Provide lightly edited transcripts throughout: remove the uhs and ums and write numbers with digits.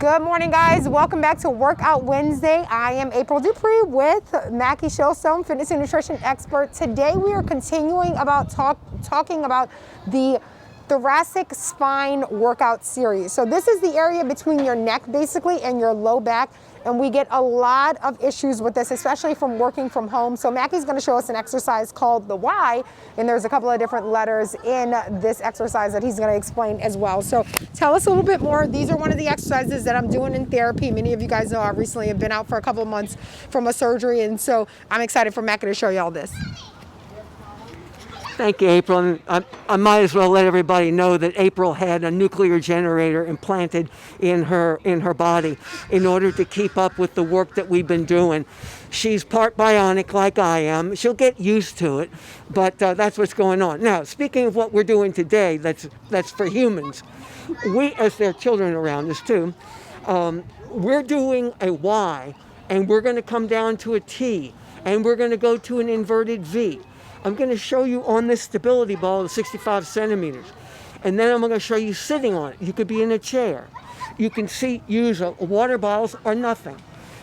Good morning, guys. Welcome back to Workout Wednesday. I am April Dupree with Mackie Showstone, fitness and nutrition expert. Today we are continuing about talking about the thoracic spine workout series. So this is the area between your neck basically and your low back, and we get a lot of issues with this, especially from working from home. So Mackie's going to show us an exercise called the Y, and there's a couple of different letters in this exercise that he's going to explain as well. So tell us a little bit more. These are one of the exercises that I'm doing in therapy. Many of you guys know I recently have been out for a couple of months from a surgery, and so I'm excited for Mackie to show you all this. Thank you, April. And I might as well let everybody know that April had a nuclear generator implanted in her body in order to keep up with the work that we've been doing. She's part bionic like I am. She'll get used to it, but that's what's going on. Now, speaking of what we're doing today, that's for humans. We, as there are children around us too, we're doing a Y, and we're going to come down to a T, and we're going to go to an inverted V. I'm going to show you on this stability ball, 65 centimeters. And then I'm going to show you sitting on it. You could be in a chair. You can use water bottles or nothing.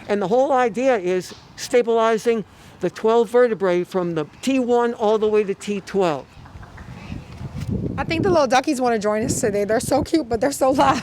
And the whole idea is stabilizing the 12 vertebrae from the T1 all the way to T12. I think the little duckies want to join us today. They're so cute, but they're so loud.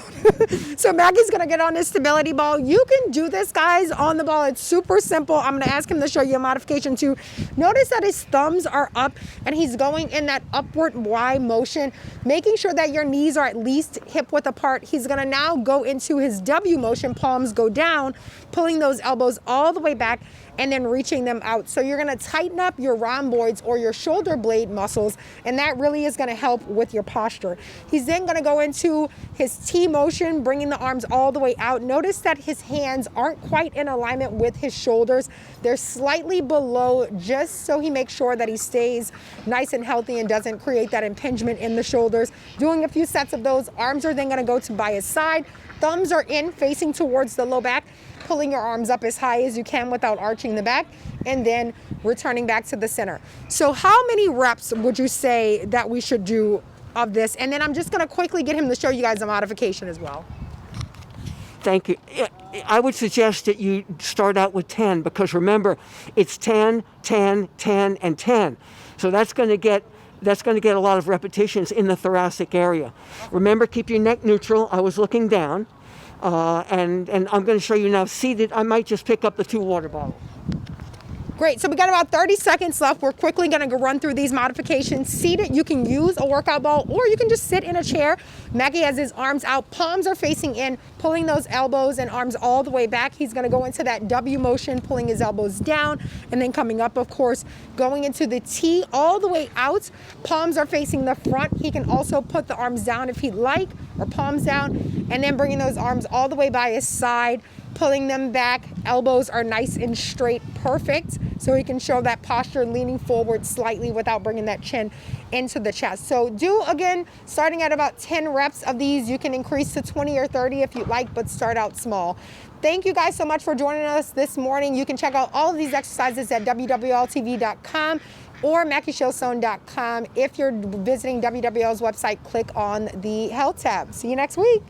So Maggie's going to get on this stability ball. You can do this, guys, on the ball. It's super simple. I'm going to ask him to show you a modification too. Notice that his thumbs are up and he's going in that upward Y motion, making sure that your knees are at least hip width apart. He's going to now go into his W motion, palms go down, pulling those elbows all the way back and then reaching them out. So you're going to tighten up your rhomboids or your shoulder blade muscles, and that really is going to help with your posture. He's then going to go into his T motion, bringing the arms all the way out. Notice that his hands aren't quite in alignment with his shoulders. They're slightly below, just so he makes sure that he stays nice and healthy and doesn't create that impingement in the shoulders. Doing a few sets of those. Arms are then going to go to by his side. Thumbs are in, facing towards the low back, pulling your arms up as high as you can without arching the back, and then returning back to the center. So how many reps would you say that we should do of this? And then I'm just going to quickly get him to show you guys a modification as well. Thank you. I would suggest that you start out with 10, because remember, it's 10, 10, 10, and 10. So that's going to get a lot of repetitions in the thoracic area. Remember, keep your neck neutral. I was looking down. And I'm going to show you now seated. I might just pick up the 2 water bottles. Great, so we got about 30 seconds left. We're quickly gonna go run through these modifications. Seated, you can use a workout ball or you can just sit in a chair. Mackie has his arms out, palms are facing in, pulling those elbows and arms all the way back. He's gonna go into that W motion, pulling his elbows down and then coming up, of course, going into the T all the way out. Palms are facing the front. He can also put the arms down if he'd like, or palms down, and then bringing those arms all the way by his side, pulling them back. Elbows are nice and straight, perfect. So he can show that posture, leaning forward slightly without bringing that chin into the chest. So do, again, starting at about 10 reps of these. You can increase to 20 or 30 if you'd like, but start out small. Thank you guys so much for joining us this morning. You can check out all of these exercises at wwltv.com or mackieshowstone.com. If you're visiting WWL's website, click on the Health tab. See you next week.